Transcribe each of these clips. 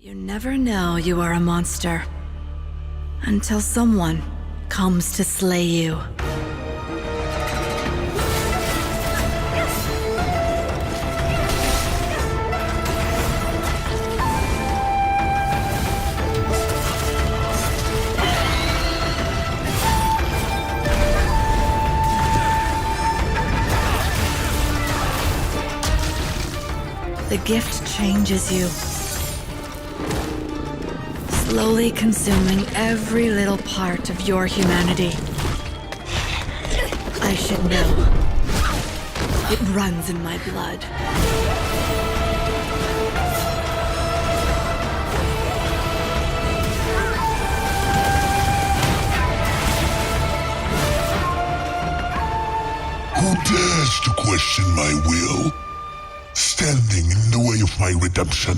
You never know you are a monster until someone comes to slay you. The gift changes you, slowly consuming every little part of your humanity. I should know. It runs in my blood. Who dares to question my will? Standing in the way of my redemption.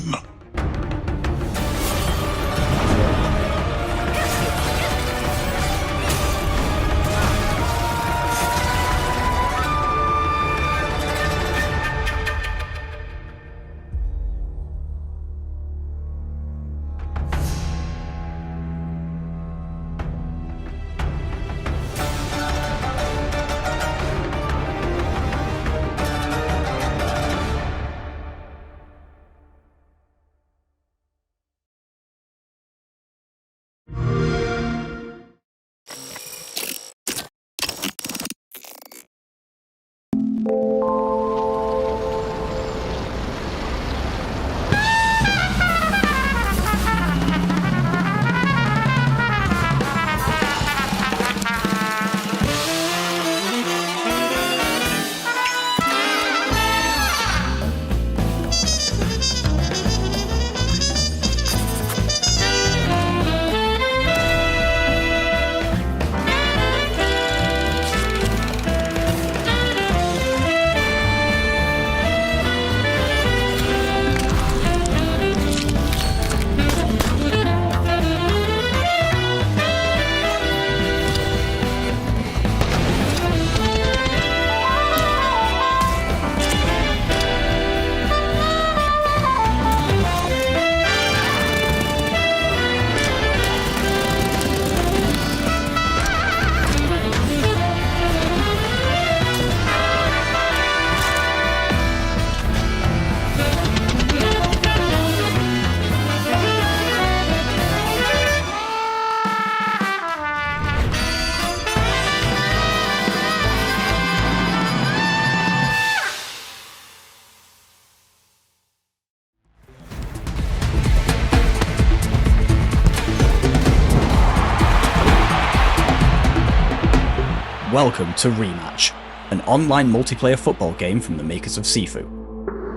Welcome to Rematch, an online multiplayer football game from the makers of Sifu.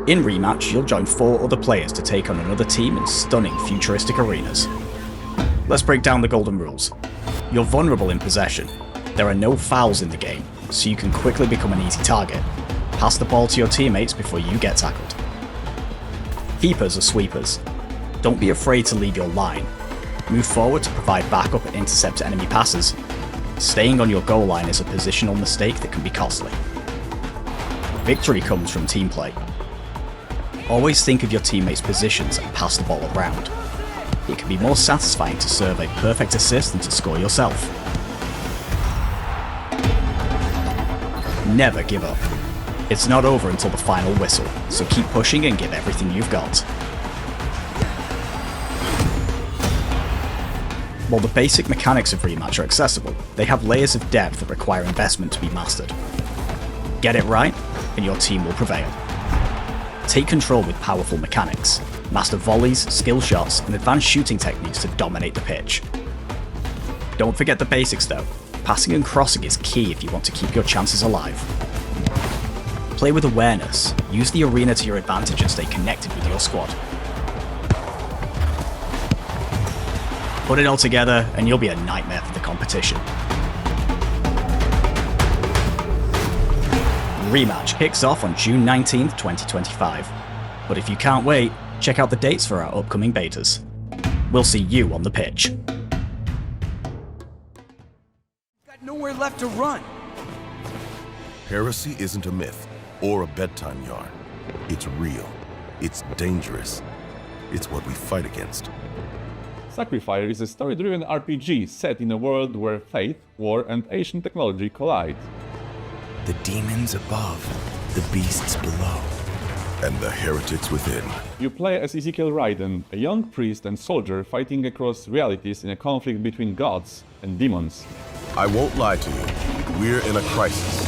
In Rematch, you'll join 4 other players to take on another team in stunning futuristic arenas. Let's break down the golden rules. You're vulnerable in possession. There are no fouls in the game, so you can quickly become an easy target. Pass the ball to your teammates before you get tackled. Keepers are sweepers. Don't be afraid to leave your line. Move forward to provide backup and intercept enemy passes. Staying on your goal line is a positional mistake that can be costly. Victory comes from team play. Always think of your teammates' positions and pass the ball around. It can be more satisfying to serve a perfect assist than to score yourself. Never give up. It's not over until the final whistle, so keep pushing and give everything you've got. While the basic mechanics of Rematch are accessible, they have layers of depth that require investment to be mastered. Get it right, and your team will prevail. Take control with powerful mechanics, master volleys, skill shots, and advanced shooting techniques to dominate the pitch. Don't forget the basics though. Passing and crossing is key if you want to keep your chances alive. Play with awareness, use the arena to your advantage and stay connected with your squad. Put it all together and you'll be a nightmare for the competition. Rematch kicks off on June 19th, 2025. But if you can't wait, check out the dates for our upcoming betas. We'll see you on the pitch. Got nowhere left to run. Heresy isn't a myth or a bedtime yarn. It's real. It's dangerous. it's what we fight against. Sacrifier is a story-driven RPG set in a world where faith, war, and ancient technology collide. The demons above, the beasts below, and the heretics within. You play as Ezekiel Raiden, a young priest and soldier fighting across realities in a conflict between gods and demons. I won't lie to you, we're in a crisis.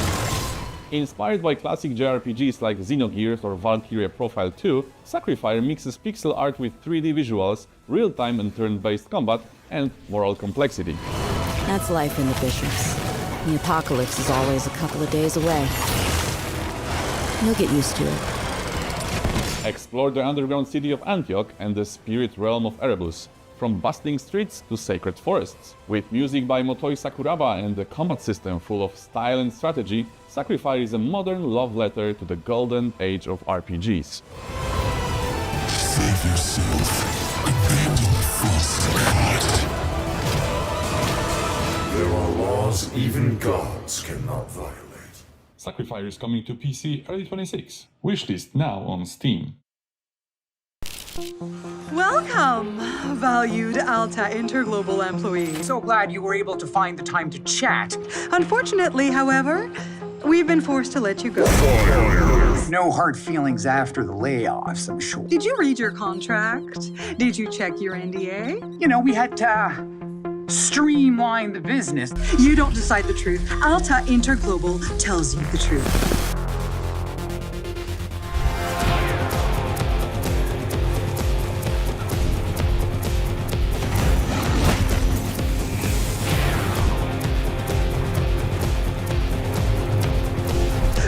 Inspired by classic JRPGs like Xenogears or Valkyria Profile 2, Sacrifier mixes pixel art with 3D visuals, real-time and turn-based combat, and moral complexity. That's life in the Bishops. The apocalypse is always a couple of days away. You'll get used to it. Explore the underground city of Antioch and the spirit realm of Erebus, from bustling streets to sacred forests. With music by Motoi Sakuraba and a combat system full of style and strategy, Sacrifier is a modern love letter to the golden age of RPGs. Save yourself. Abandon the false god. There are laws even gods cannot violate. Sacrifier is coming to PC early 26. Wishlist now on Steam. Welcome, valued Alta Interglobal employees. So glad you were able to find the time to chat. Unfortunately, however, we've been forced to let you go. No hard feelings after the layoffs, I'm sure. Did you read your contract? Did you check your NDA? You know, we had to streamline the business. You don't decide the truth. Alta Interglobal tells you the truth.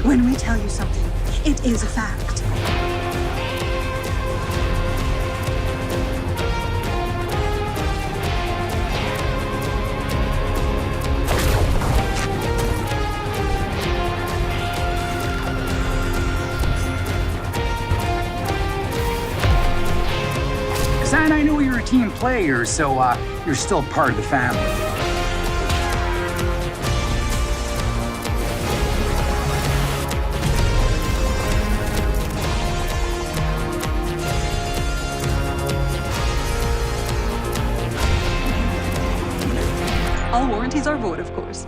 When we tell you something, it is a fact. And I know you're a team player, so you're still part of the family. All warranties are void, of course.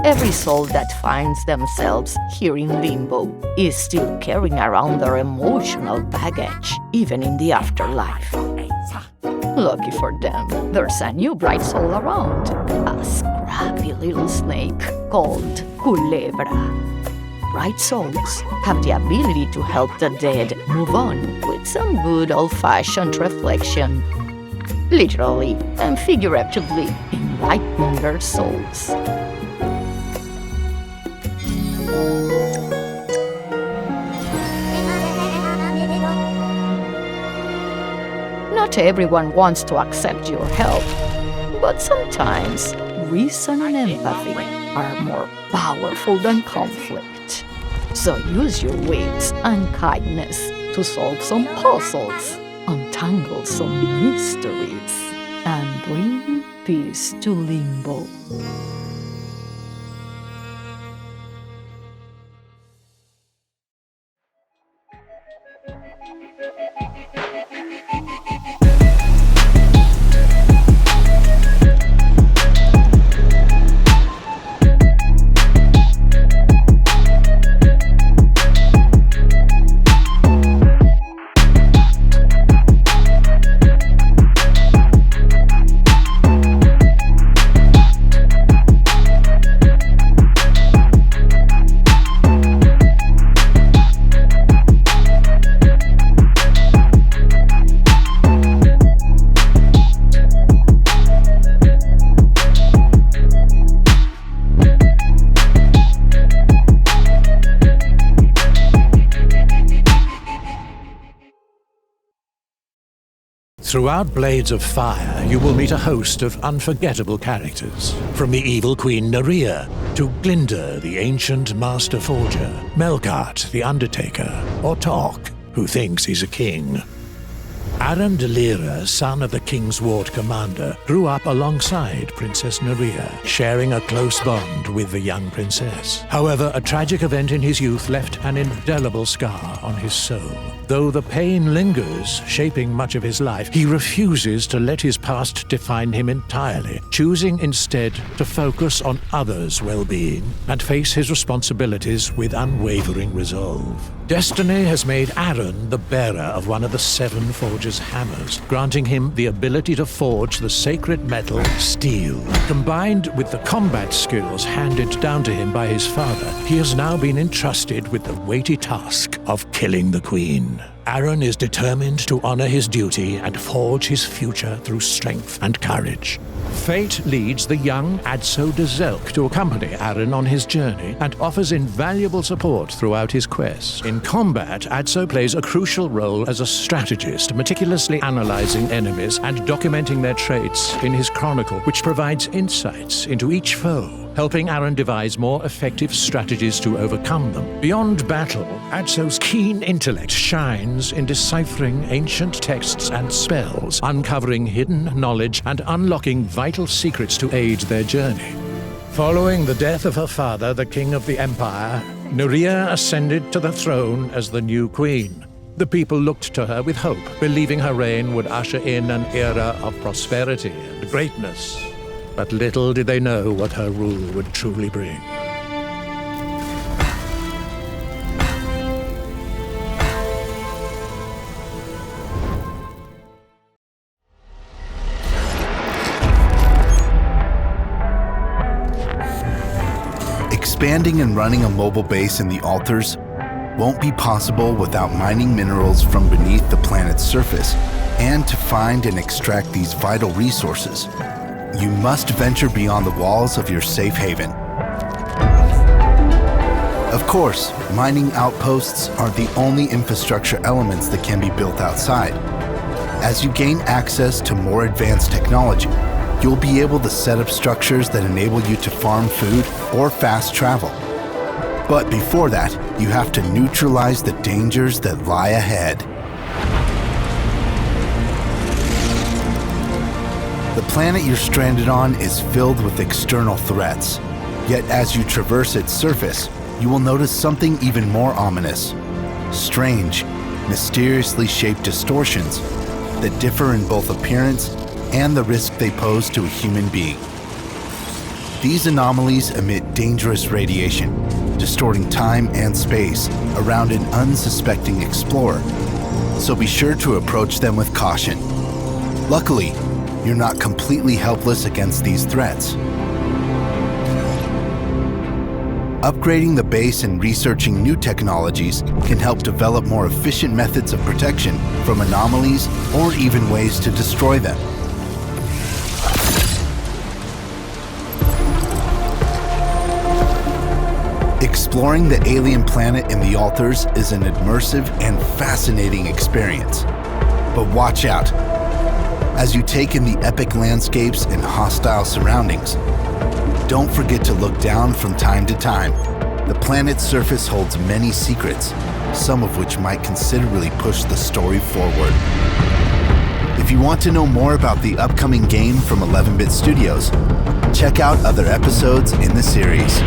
Every soul that finds themselves here in limbo is still carrying around their emotional baggage, even in the afterlife. Lucky for them, there's a new bright soul around, a scrappy little snake called Culebra. Bright souls have the ability to help the dead move on with some good old-fashioned reflection, literally and figuratively enlightening their souls. Not everyone wants to accept your help, but sometimes reason and empathy are more powerful than conflict. So use your wits and kindness to solve some puzzles, untangle some mysteries, and bring peace to limbo. Throughout Blades of Fire, you will meet a host of unforgettable characters. From the evil Queen Nerea, to Glinda, the ancient master forger, Melkart, the undertaker, or Tok, who thinks he's a king. Aaron Delira, son of the King's Ward commander, grew up alongside Princess Nerea, sharing a close bond with the young princess. However, a tragic event in his youth left an indelible scar on his soul. Though the pain lingers, shaping much of his life, he refuses to let his past define him entirely, choosing instead to focus on others' well-being and face his responsibilities with unwavering resolve. Destiny has made Aaron the bearer of one of the 7 Forger's hammers, granting him the ability to forge the sacred metal steel. Combined with the combat skills handed down to him by his father, he has now been entrusted with the weighty task of killing the Queen. Aaron is determined to honor his duty and forge his future through strength and courage. Fate leads the young Adso de Zelk to accompany Aaron on his journey and offers invaluable support throughout his quest. In combat, Adso plays a crucial role as a strategist, meticulously analyzing enemies and documenting their traits in his chronicle, which provides insights into each foe, helping Aaron devise more effective strategies to overcome them. Beyond battle, Adso's keen intellect shines in deciphering ancient texts and spells, uncovering hidden knowledge and unlocking vital secrets to aid their journey. Following the death of her father, the king of the empire, Nerea ascended to the throne as the new queen. The people looked to her with hope, believing her reign would usher in an era of prosperity and greatness. But little did they know what her rule would truly bring. Expanding and running a mobile base in the Altars won't be possible without mining minerals from beneath the planet's surface, and to find and extract these vital resources, you must venture beyond the walls of your safe haven. Of course, mining outposts aren't the only infrastructure elements that can be built outside. As you gain access to more advanced technology, you'll be able to set up structures that enable you to farm food or fast travel. But before that, you have to neutralize the dangers that lie ahead. The planet you're stranded on is filled with external threats. Yet as you traverse its surface, you will notice something even more ominous. Strange, mysteriously shaped distortions that differ in both appearance and the risk they pose to a human being. These anomalies emit dangerous radiation, distorting time and space around an unsuspecting explorer. So be sure to approach them with caution. Luckily, you're not completely helpless against these threats. Upgrading the base and researching new technologies can help develop more efficient methods of protection from anomalies or even ways to destroy them. Exploring the alien planet in the Altars is an immersive and fascinating experience. But watch out. As you take in the epic landscapes and hostile surroundings, don't forget to look down from time to time. The planet's surface holds many secrets, some of which might considerably push the story forward. If you want to know more about the upcoming game from 11-Bit Studios, check out other episodes in the series.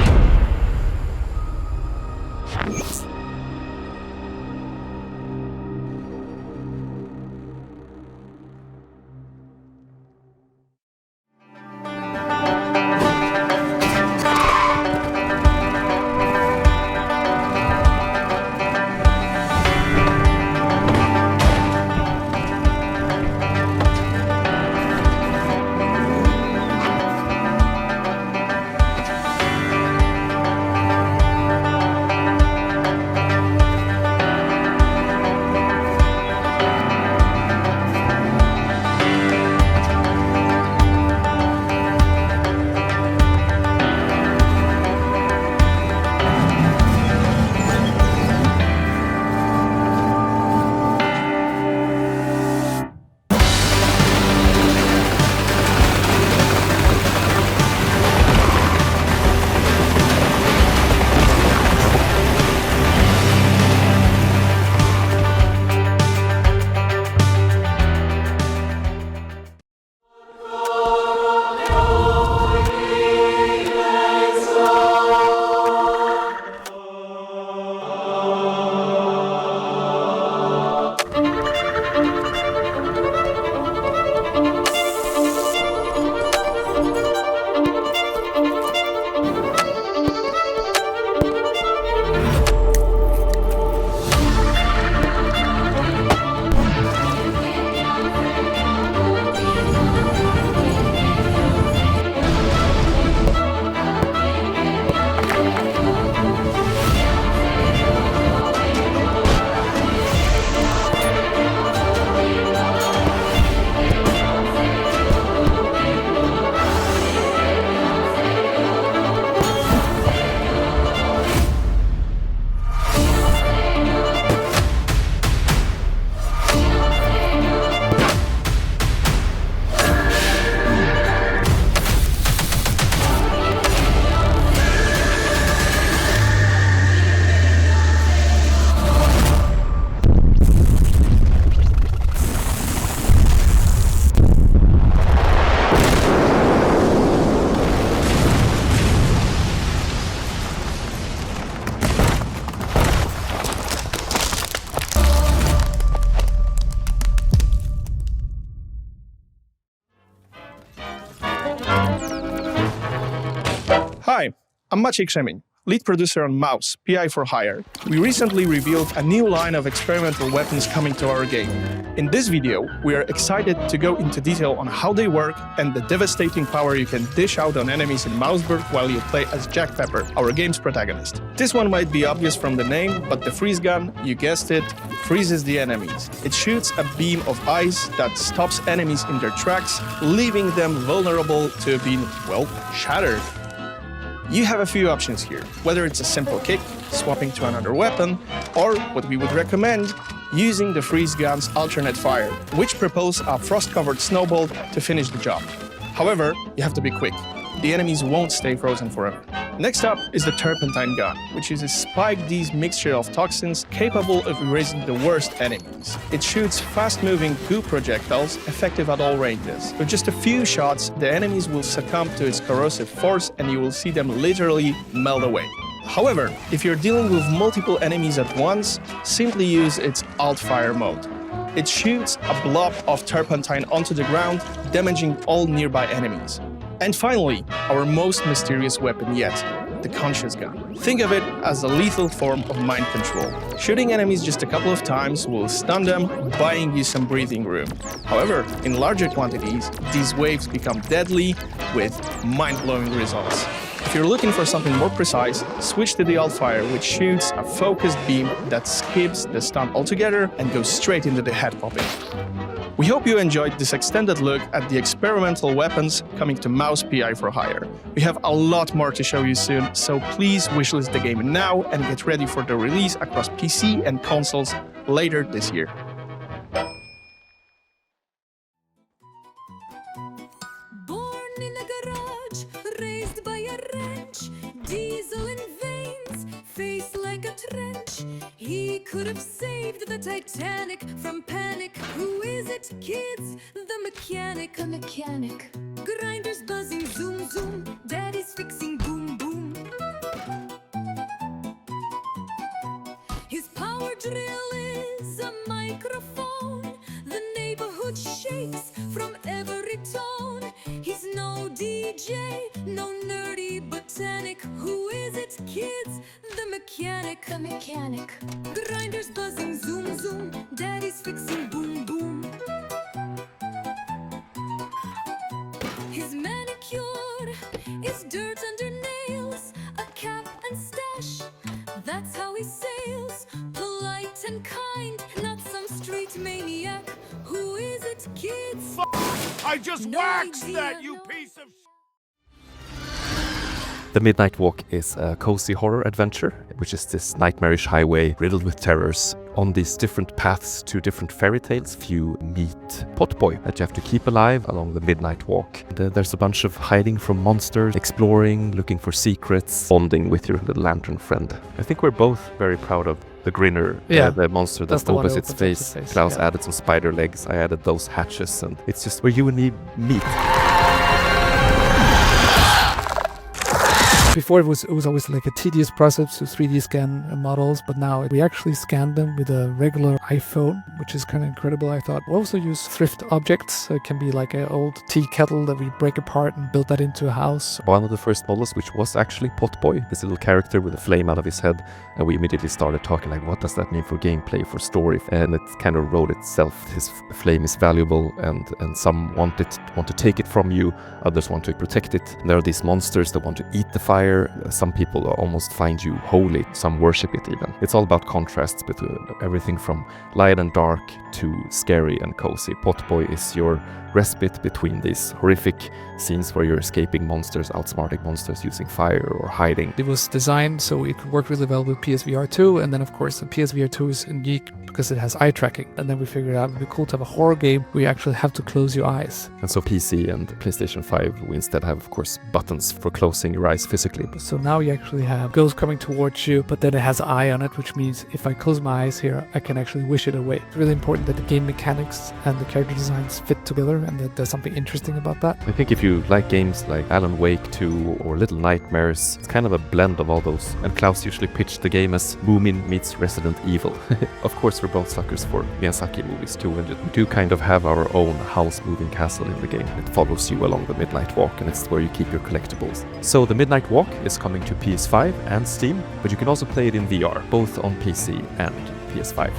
Hi, I'm Maciej Krzemień, lead producer on Mouse, PI for Hire. We recently revealed a new line of experimental weapons coming to our game. In this video, we are excited to go into detail on how they work and the devastating power you can dish out on enemies in Mouseburg while you play as Jack Pepper, our game's protagonist. This one might be obvious from the name, but the freeze gun, you guessed it, freezes the enemies. It shoots a beam of ice that stops enemies in their tracks, leaving them vulnerable to being, well, shattered. You have a few options here, whether it's a simple kick, swapping to another weapon, or what we would recommend, using the freeze gun's alternate fire, which propels a frost-covered snowball to finish the job. However, you have to be quick. The enemies won't stay frozen forever. Next up is the turpentine gun, which is a spike-d's mixture of toxins capable of erasing the worst enemies. It shoots fast-moving goo projectiles effective at all ranges. With just a few shots, the enemies will succumb to its corrosive force and you will see them literally melt away. However, if you're dealing with multiple enemies at once, simply use its alt-fire mode. It shoots a blob of turpentine onto the ground, damaging all nearby enemies. And finally, our most mysterious weapon yet, the conscious gun. Think of it as a lethal form of mind control. Shooting enemies just a couple of times will stun them, buying you some breathing room. However, in larger quantities, these waves become deadly with mind-blowing results. If you're looking for something more precise, switch to the Altfire, which shoots a focused beam that skips the stun altogether and goes straight into the head popping. We hope you enjoyed this extended look at the experimental weapons coming to Mouse PI for Hire. We have a lot more to show you soon, so please wishlist the game now and get ready for the release across PC and consoles later this year. Born in a garage, raised by a wrench, diesel in veins, face like a trench. He could have saved the Titanic from panic. Who is it, kids? The mechanic. The mechanic. Grinders buzzing, zoom, zoom. Daddy's fixing, boom, boom. His power drill is a microphone. The neighborhood shakes from every tone. He's no DJ, no nerdy botanic. Who is it, kids? The mechanic. The mechanic. Grinders buzzing, zoom, zoom. Daddy's fixing, boom, boom. His manicure is dirt under nails, a cap and stash. That's how he sails, polite and kind, not some street maniac. Who is it, kids? I just waxed that, you piece of The Midnight Walk is a cozy horror adventure, which is this nightmarish highway riddled with terrors. On these different paths to different fairy tales, you meet Potboy that you have to keep alive along the Midnight Walk. There's a bunch of hiding from monsters, exploring, looking for secrets, bonding with your little lantern friend. I think we're both very proud of the Grinner, the monster that opens its face. Klaus added some spider legs, I added those hatches, and it's just where you and me meet. Before it was always like a tedious process to 3D scan models, but now we actually scan them with a regular iPhone, which is kind of incredible, I thought. We also use thrift objects. It can be like an old tea kettle that we break apart and build that into a house. One of the first models, which was actually Potboy, this little character with a flame out of his head, and we immediately started talking like, what does that mean for gameplay, for story? And it kind of wrote itself. His flame is valuable, and some want to take it from you, others want to protect it. And there are these monsters that want to eat the fire. Some people almost find you holy, some worship it even. It's all about contrasts between everything from light and dark to scary and cozy. Potboy is your respite between these horrific scenes where you're escaping monsters, outsmarting monsters using fire or hiding. It was designed so it could work really well with PSVR 2, and then of course the PSVR 2 is unique because it has eye tracking. And then we figured out it would be cool to have a horror game where you actually have to close your eyes. And so PC and PlayStation 5, we instead have, of course, buttons for closing your eyes physically. So now you actually have ghosts coming towards you, but then it has an eye on it, which means if I close my eyes here, I can actually wish it away. It's really important that the game mechanics and the character designs fit together, and that there's something interesting about that. I think if you like games like Alan Wake 2 or Little Nightmares, it's kind of a blend of all those. And Klaus usually pitched the game as Moomin meets Resident Evil. Of course, we're both suckers for Miyazaki movies too, and we do kind of have our own house-moving castle in the game. It follows you along the Midnight Walk, and it's where you keep your collectibles. So the Midnight Walk is coming to PS5 and Steam, but you can also play it in VR, both on PC and PS5.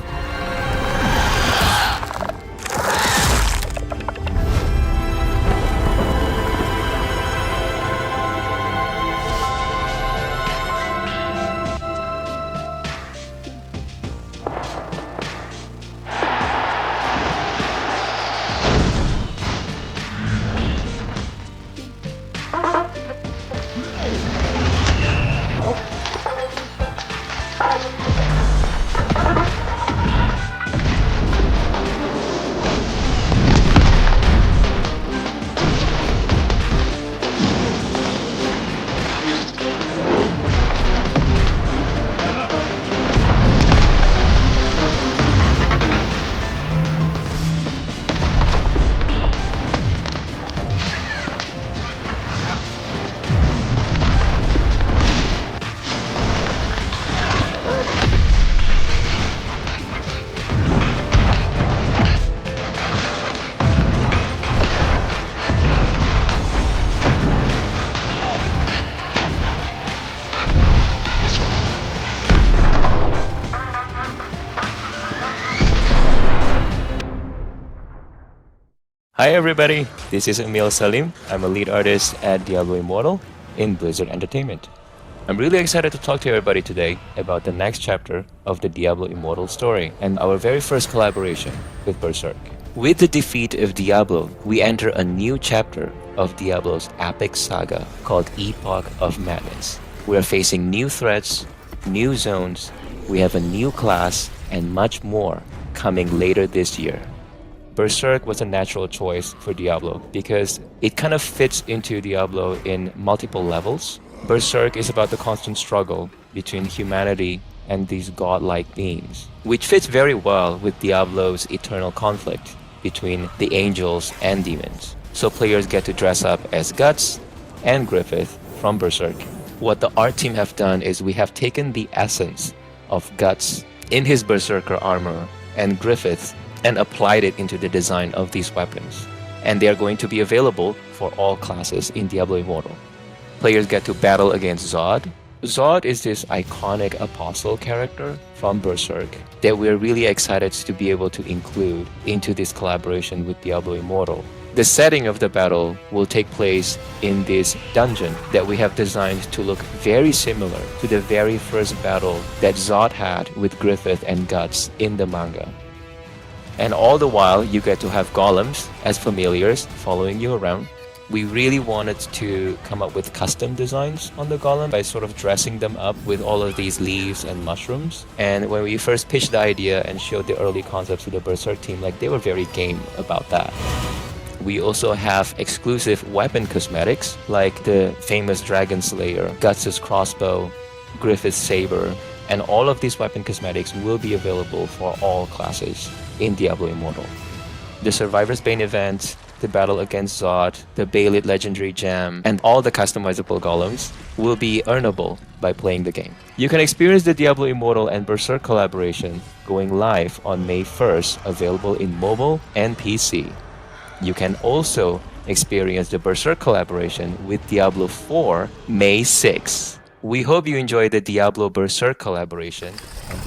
Hi everybody, this is Emil Salim. I'm a lead artist at Diablo Immortal in Blizzard Entertainment. I'm really excited to talk to everybody today about the next chapter of the Diablo Immortal story and our very first collaboration with Berserk. With the defeat of Diablo, we enter a new chapter of Diablo's epic saga called Epoch of Madness. We are facing new threats, new zones, we have a new class, and much more coming later this year. Berserk was a natural choice for Diablo because it kind of fits into Diablo in multiple levels. Berserk is about the constant struggle between humanity and these godlike beings, which fits very well with Diablo's eternal conflict between the angels and demons. So players get to dress up as Guts and Griffith from Berserk. What the art team have done is we have taken the essence of Guts in his Berserker armor and Griffith and applied it into the design of these weapons. And they are going to be available for all classes in Diablo Immortal. Players get to battle against Zod. Zod is this iconic apostle character from Berserk that we're really excited to be able to include into this collaboration with Diablo Immortal. The setting of the battle will take place in this dungeon that we have designed to look very similar to the very first battle that Zod had with Griffith and Guts in the manga. And all the while, you get to have golems as familiars following you around. We really wanted to come up with custom designs on the golem by sort of dressing them up with all of these leaves and mushrooms. And when we first pitched the idea and showed the early concepts to the Berserk team, they were very game about that. We also have exclusive weapon cosmetics like the famous Dragon Slayer, Guts' crossbow, Griffith's saber, and all of these weapon cosmetics will be available for all classes in Diablo Immortal. The Survivor's Bane event, the battle against Zod, the Baelid Legendary Gem, and all the customizable golems will be earnable by playing the game. You can experience the Diablo Immortal and Berserk collaboration going live on May 1st, available in mobile and PC. You can also experience the Berserk collaboration with Diablo 4 May 6th. We hope you enjoy the Diablo Berserk collaboration and